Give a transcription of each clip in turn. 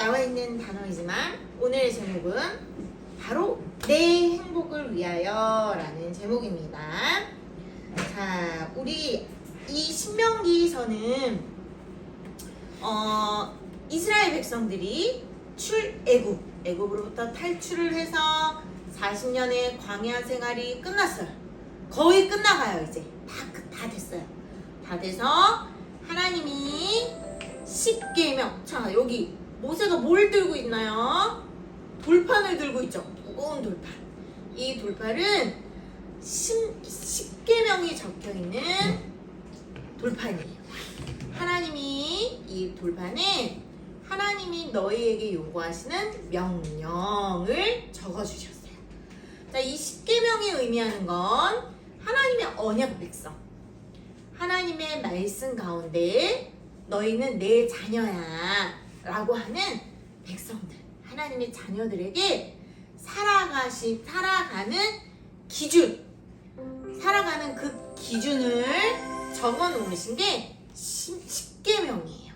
나와 있는 단어이지만 오늘의 제목은 바로 내 행복을 위하여 라는 제목입니다. 자, 우리 이 신명기서는 이스라엘 백성들이 애굽으로부터 탈출을 해서 40년의 광야 생활이 끝났어요. 거의 끝나가요. 이제 다 됐어요. 다 돼서 하나님이 10계명. 자, 여기 모세가 뭘 들고 있나요? 돌판을 들고 있죠. 무거운 돌판. 이 돌판은 10계명이 적혀있는 돌판이에요. 하나님이 이 돌판에 하나님이 너희에게 요구하시는 명령을 적어주셨어요. 자, 이 10계명이 의미하는 건 하나님의 언약 백성, 하나님의 말씀 가운데 너희는 내 자녀야 라고 하는 백성들, 하나님의 자녀들에게 살아가는 기준, 살아가는 그 기준을 적어 놓으신 게 10계명이에요.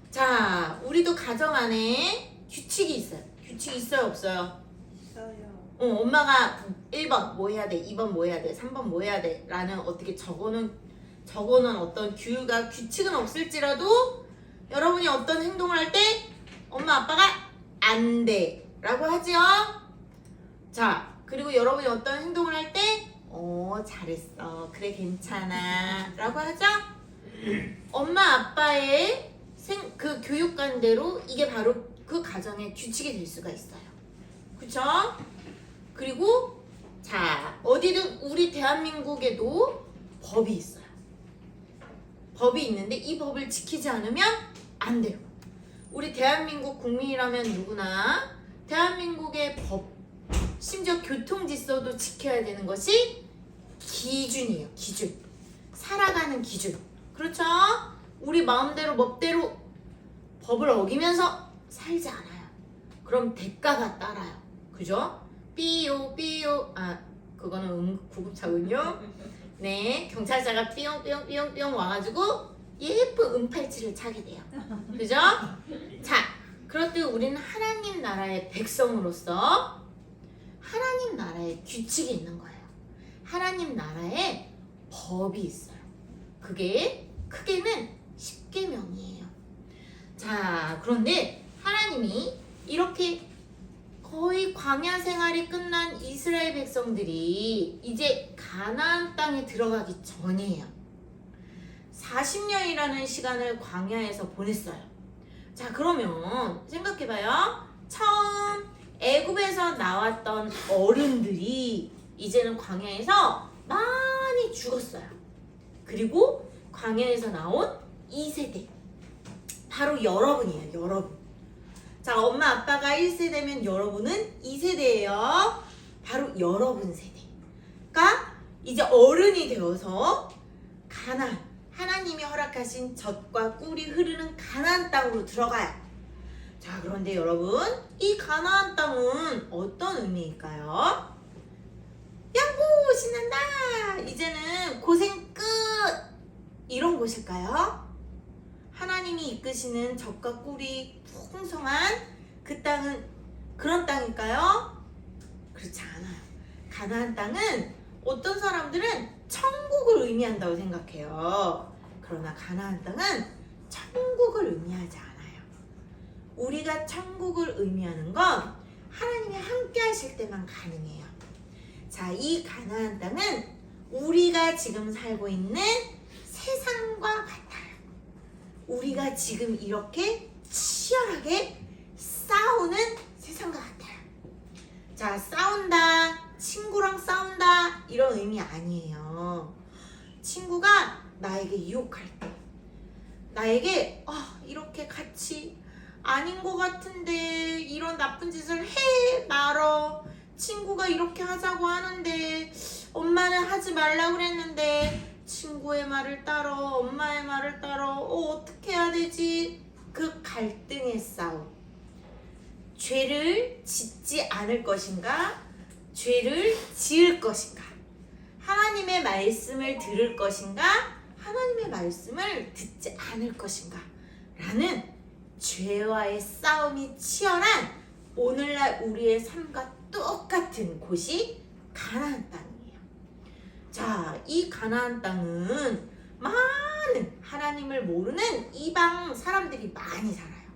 자, 우리도 가정 안에 규칙이 있어요. 규칙 있어요, 없어요? 있어요. 엄마가 1번 뭐 해야 돼, 2번 뭐 해야 돼, 3번 뭐 해야 돼 라는 어떻게 적어놓은 어떤 규칙은 없을지라도 여러분이 어떤 행동을 할 때 엄마 아빠가 안 돼 라고 하지요. 자, 그리고 여러분이 어떤 행동을 할 때 잘했어, 그래, 괜찮아 라고 하죠. 엄마 아빠의 그 교육관대로 이게 바로 그 가정의 규칙이 될 수가 있어요. 그쵸? 그리고 자, 어디든 우리 대한민국에도 법이 있어요. 법이 있는데 이 법을 지키지 않으면 안 돼요. 우리 대한민국 국민이라면 누구나 대한민국의 법, 심지어 교통질서도 지켜야 되는 것이 기준이에요. 기준. 살아가는 기준. 그렇죠? 우리 마음대로 멋대로 법을 어기면서 살지 않아요. 그럼 대가가 따라요. 그죠? 삐요. 그거는 구급차군요. 네, 경찰차가 삐용삐용 와가지고 예쁜 은팔찌를 차게 돼요. 그죠? 자, 그렇듯 우리는 하나님 나라의 백성으로서 하나님 나라의 규칙이 있는 거예요. 하나님 나라의 법이 있어요. 그게 크게는 10계명이에요. 자, 그런데 하나님이 이렇게 거의 광야 생활이 끝난 이스라엘 백성들이 이제 가나안 땅에 들어가기 전이에요. 40년이라는 시간을 광야에서 보냈어요. 자, 그러면 생각해봐요. 처음 애굽에서 나왔던 어른들이 이제는 광야에서 많이 죽었어요. 그리고 광야에서 나온 2세대, 바로 여러분이에요. 여러분. 자, 엄마 아빠가 1세대면 여러분은 2세대예요. 바로 여러분 세대가 이제 어른이 되어서 가나안, 하나님이 허락하신 젖과 꿀이 흐르는 가나안 땅으로 들어가요. 자, 그런데 여러분, 이 가나안 땅은 어떤 의미일까요? 야호, 신난다, 이제는 고생 끝, 이런 곳일까요? 하나님이 이끄시는 젖과 꿀이 풍성한 그 땅은 그런 땅일까요? 그렇지 않아요. 가나안 땅은 어떤 사람들은 천국을 의미한다고 생각해요. 그러나 가나안 땅은 천국을 의미하지 않아요. 우리가 천국을 의미하는 건 하나님이 함께 하실 때만 가능해요. 자, 이 가나안 땅은 우리가 지금 살고 있는 세상과 같아요. 우리가 지금 이렇게 치열하게 싸우는 세상과 같아요. 자, 싸운다, 친구랑 싸운다, 이런 의미 아니에요. 친구가 나에게 유혹할 때, 나에게 이렇게 같이 아닌 것 같은데 이런 나쁜 짓을 해 말어, 친구가 이렇게 하자고 하는데 엄마는 하지 말라고 그랬는데 친구의 말을 따러, 엄마의 말을 따러, 어떻게 해야 되지? 그 갈등의 싸움. 죄를 짓지 않을 것인가? 죄를 지을 것인가? 하나님의 말씀을 들을 것인가? 하나님의 말씀을 듣지 않을 것인가? 라는 죄와의 싸움이 치열한 오늘날 우리의 삶과 똑같은 곳이 가나안 땅이에요. 자, 이 가나안 땅은 많은 하나님을 모르는 이방 사람들이 많이 살아요.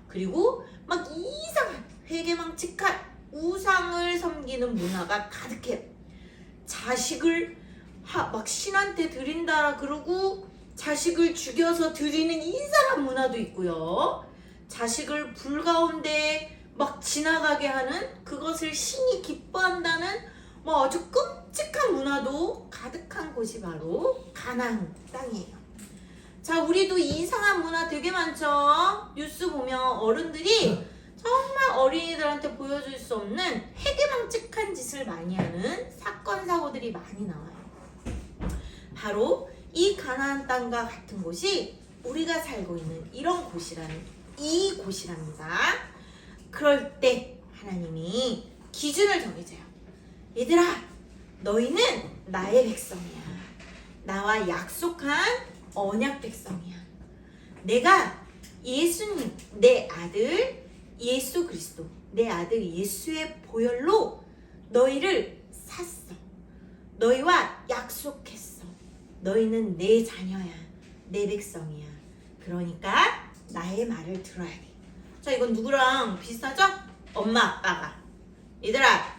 그리고 막 이상한 회개망측한 우상을 섬기는 문화가 가득해요. 자식을 막 신한테 드린다 그러고 자식을 죽여서 드리는 이상한 문화도 있고요. 자식을 불 가운데 막 지나가게 하는 그것을 신이 기뻐한다는 뭐 아주 끔찍한 문화도 가득한 곳이 바로 가나안 땅이에요. 자, 우리도 이상한 문화 되게 많죠. 뉴스 보면 어른들이 정말 어린이들한테 보여줄 수 없는 회개망측한 짓을 많이 하는 사건 사고들이 많이 나와요. 바로 이 가나안 땅과 같은 곳이 우리가 살고 있는 이런 곳이라는 이 곳이랍니다. 그럴 때 하나님이 기준을 정해줘요. 얘들아, 너희는 나의 백성이야. 나와 약속한 언약 백성이야. 내가 예수님, 내 아들 예수 그리스도, 내 아들 예수의 보혈로 너희를 샀어. 너희와 약속했어. 너희는 내 자녀야. 내 백성이야. 그러니까 나의 말을 들어야 돼. 자, 이건 누구랑 비슷하죠? 엄마, 아빠가. 얘들아,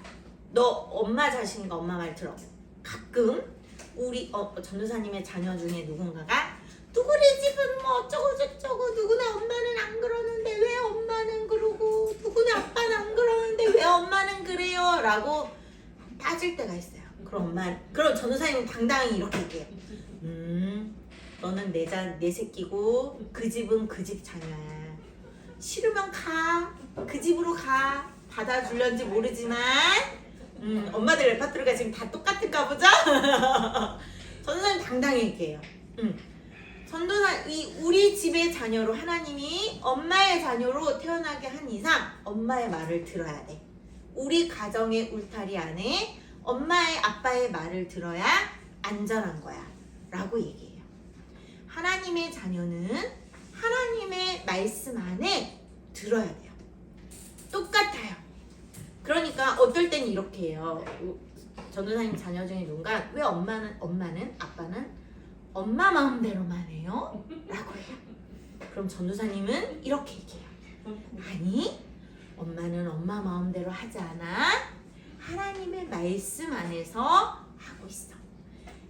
너 엄마 자신과 엄마 말 들어. 가끔 우리 전도사님의 자녀 중에 누군가가 누구네 집은 뭐 어쩌고 저쩌고, 누구네 엄마는 안 그러는데 왜 엄마는 그러고, 누구네 아빠는 안 그러는데 왜 엄마는 그래요? 라고 따질 때가 있어요. 그럼 전도사님은 당당히 이렇게 얘기해요. 너는 내 새끼고 그 집은 그 집 자녀야. 싫으면 가. 그 집으로 가. 받아줄련지 모르지만 엄마들 레파토리가 지금 다 똑같은가 보죠? 전도사님 당당히 얘기해요. 우리 집의 자녀로 하나님이 엄마의 자녀로 태어나게 한 이상 엄마의 말을 들어야 돼. 우리 가정의 울타리 안에 엄마의 아빠의 말을 들어야 안전한 거야 라고 얘기해요. 하나님의 자녀는 하나님의 말씀 안에 들어야 돼요. 똑같아요. 그러니까 어떨 땐 이렇게 해요. 전도사님 자녀 중에 누군가 왜 아빠는 엄마 마음대로만 해요? 라고 해요. 그럼 전도사님은 이렇게 얘기해요. 아니, 엄마는 엄마 마음대로 하지 않아. 하나님의 말씀 안에서 하고 있어.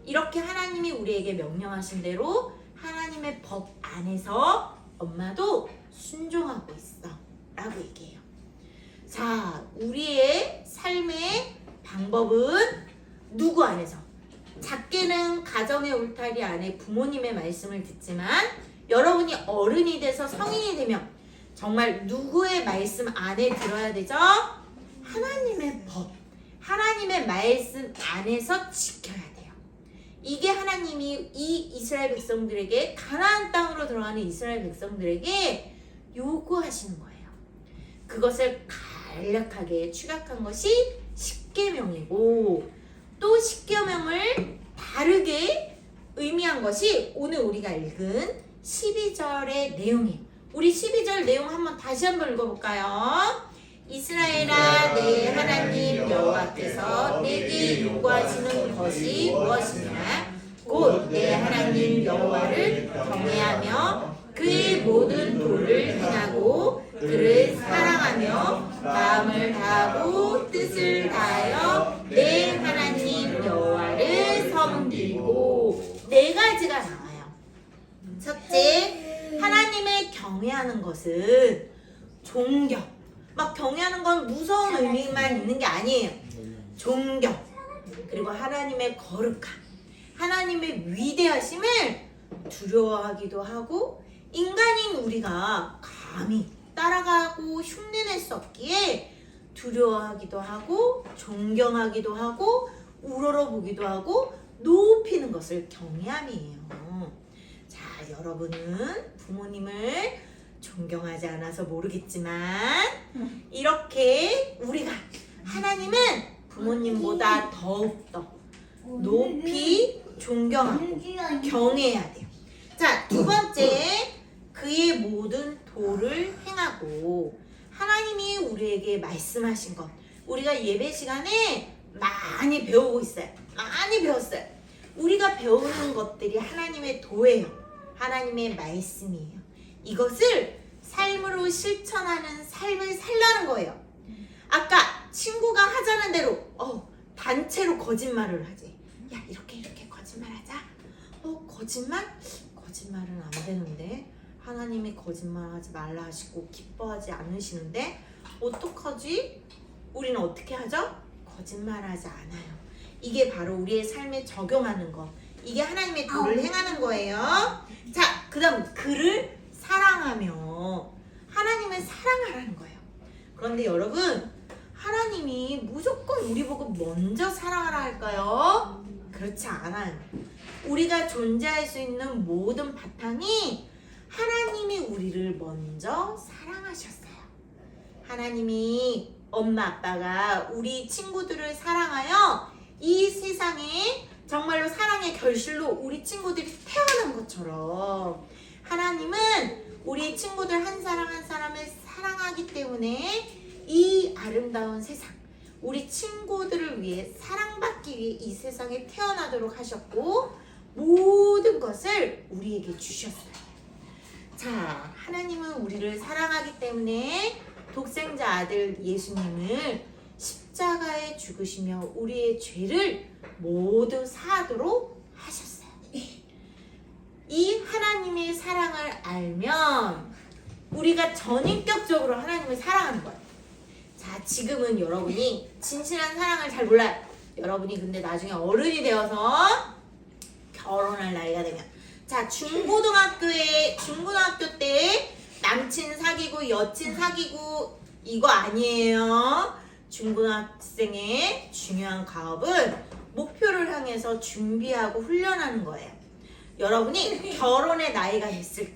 이렇게 하나님이 우리에게 명령하신 대로 하나님의 법 안에서 엄마도 순종하고 있어 라고 얘기해요. 자, 우리의 삶의 방법은 누구 안에서? 작게는 가정의 울타리 안에 부모님의 말씀을 듣지만 여러분이 어른이 돼서 성인이 되면 정말 누구의 말씀 안에 들어야 되죠? 하나님의 법, 하나님의 말씀 안에서 지켜야 돼요. 이게 하나님이 이 이스라엘 백성들에게, 가나안 땅으로 들어가는 이스라엘 백성들에게 요구하시는 거예요. 그것을 간략하게 축약한 것이 십계명이고, 또 십계명을 다르게 의미한 것이 오늘 우리가 읽은 12절의 내용이에요. 우리 12절 내용 다시 한번 읽어볼까요? 이스라엘아, 내 하나님 여호와께서 내게 요구하시는 것이 무엇이냐? 곧 내 하나님 여호와를 경외하며 그의 모든 도를 행하고 그를 사랑하며 마음을 다하고 뜻을 다하여 내 하나님 여호와를 섬기고. 네 가지가 나와요. 첫째, 하나님을 경외하는 것은 존경. 막 경외하는 건 무서운 의미만 있는 게 아니에요. 존경, 그리고 하나님의 거룩함, 하나님의 위대하심을 두려워하기도 하고, 인간인 우리가 감히 따라가고 흉내낼 수 없기에 두려워하기도 하고 존경하기도 하고 우러러보기도 하고 높이는 것을 경외함이에요. 자, 여러분은 부모님을 존경하지 않아서 모르겠지만 이렇게 우리가 하나님은 부모님보다 더욱더 높이 존경하고 경외해야 돼요. 자, 두 번째, 그 그의 모든 도를 행하고 하나님이 우리에게 말씀하신 것 우리가 예배 시간에 많이 배우고 있어요. 많이 배웠어요. 우리가 배우는 것들이 하나님의 도예요. 하나님의 말씀이에요. 이것을 삶으로 실천하는 삶을 살라는 거예요. 아까 친구가 하자는 대로 단체로 거짓말을 하지. 야 이렇게 거짓말하자. 거짓말은 안 되는데 하나님이 거짓말하지 말라 하시고 기뻐하지 않으시는데 어떡하지? 우리는 어떻게 하죠? 거짓말하지 않아요. 이게 바로 우리의 삶에 적용하는 거. 이게 하나님의 도를 행하는 거예요. 자, 그 다음 그를 사랑하며 하나님을 사랑하라는 거예요. 그런데 여러분 하나님이 무조건 우리 보고 먼저 사랑하라 할까요? 그렇지 않아요. 우리가 존재할 수 있는 모든 바탕이 하나님이 우리를 먼저 사랑하셨어요. 하나님이 엄마 아빠가 우리 친구들을 사랑하여 이 세상에 정말로 사랑의 결실로 우리 친구들이 태어난 것처럼 하나님은 우리 친구들 한 사람 한 사람을 사랑하기 때문에 이 아름다운 세상 우리 친구들을 위해 사랑받기 위해 이 세상에 태어나도록 하셨고 모든 것을 우리에게 주셨어요. 자, 하나님은 우리를 사랑하기 때문에 독생자 아들 예수님을 십자가에 죽으시며 우리의 죄를 모두 사하도록 하셨어요. 이 하나님의 사랑을 알면 우리가 전인격적으로 하나님을 사랑하는 거예요. 자, 지금은 여러분이 진실한 사랑을 잘 몰라요. 여러분이 근데 나중에 어른이 되어서 결혼할 나이가 되면 자, 중고등학교 때 남친 사귀고 여친 사귀고 이거 아니에요. 중고등학생의 중요한 가업은 목표를 향해서 준비하고 훈련하는 거예요. 여러분이 결혼의 나이가 됐을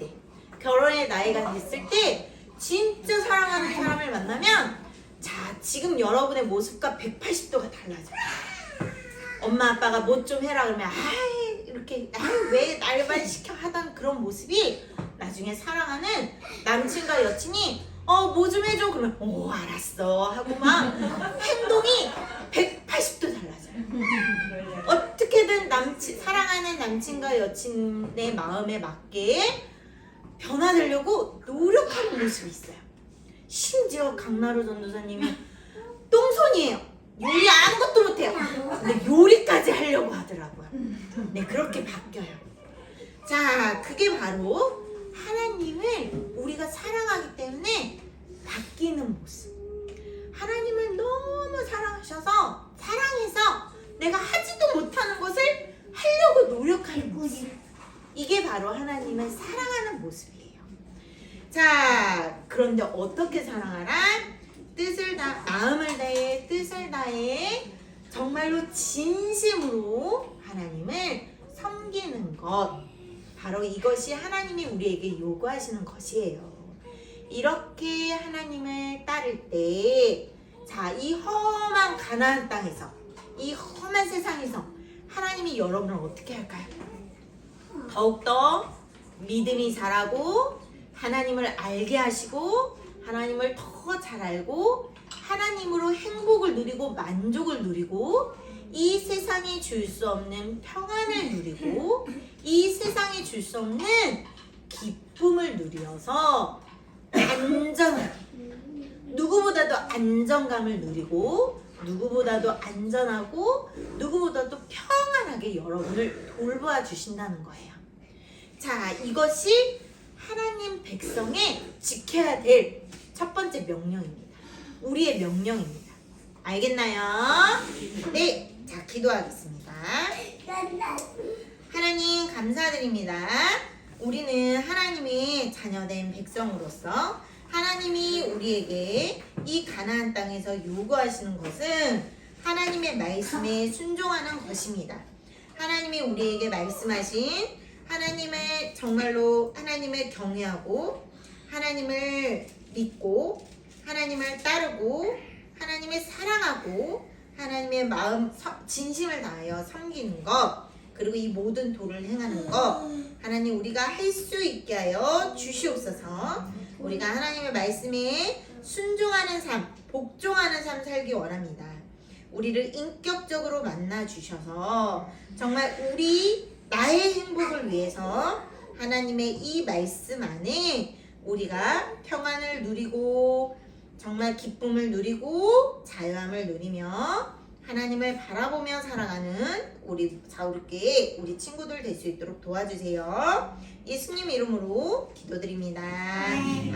때 진짜 사랑하는 사람을 만나면 자, 지금 여러분의 모습과 180도가 달라져요. 엄마 아빠가 뭐 좀 해라 그러면 이렇게 왜 날만 시켜 하던 그런 모습이 나중에 사랑하는 남친과 여친이 뭐 좀 해줘 그러면 알았어 하고 막 행동이 180도 달라져요. 어떻게든 사랑하는 남친과 여친의 마음에 맞게 변화되려고 노력하는 모습이 있어요. 심지어 강나루 전도사님이 똥손이에요. 요리 아무것도 못해요. 근데 요리까지 하려고 하더라고요. 네, 그렇게 바뀌어요. 자, 그게 바로 하나님을 우리가 사랑하기 때문에 바뀌는 모습. 하나님을 너무 사랑하셔서 사랑해서 내가 하지도 못하는 것을 하려고 노력하는 모습. 이게 바로 하나님을 사랑하는 모습이에요. 자, 그런데 어떻게 사랑하라? 마음을 다해 뜻을 다해 정말로 진심으로 하나님을 섬기는 것, 바로 이것이 하나님이 우리에게 요구하시는 것이에요. 이렇게 하나님을 따를 때 자, 이 험한 가나안 땅에서 이 험한 세상에서 하나님이 여러분을 어떻게 할까요? 더욱더 믿음이 자라고 하나님을 알게 하시고 하나님을 더 잘 알고 하나님으로 행복을 누리고 만족을 누리고 이 세상이 줄 수 없는 평안을 누리고 이 세상이 줄 수 없는 기쁨을 누려서 안전하게 누구보다도 안정감을 누리고 누구보다도 안전하고 누구보다도 평안하게 여러분을 돌보아 주신다는 거예요. 자, 이것이 하나님 백성의 지켜야 될 첫 번째 명령입니다. 우리의 명령입니다. 알겠나요? 네, 자, 기도하겠습니다. 하나님 감사드립니다. 우리는 하나님의 자녀된 백성으로서 하나님이 우리에게 이 가나안 땅에서 요구하시는 것은 하나님의 말씀에 순종하는 것입니다. 하나님이 우리에게 말씀하신 하나님을 정말로 하나님을 경외하고 하나님을 믿고 하나님을 따르고 하나님을 사랑하고 하나님의 마음 진심을 다하여 섬기는 것, 그리고 이 모든 도를 행하는 거 하나님 우리가 할 수 있게 하여 주시옵소서. 우리가 하나님의 말씀에 순종하는 삶, 복종하는 삶 살기 원합니다. 우리를 인격적으로 만나 주셔서 정말 나의 행복을 위해서 하나님의 이 말씀 안에 우리가 평안을 누리고 정말 기쁨을 누리고 자유함을 누리며 하나님을 바라보며 살아가는 우리 자우르게 우리 친구들 될 수 있도록 도와주세요. 예수님 이름으로 기도드립니다. 아멘.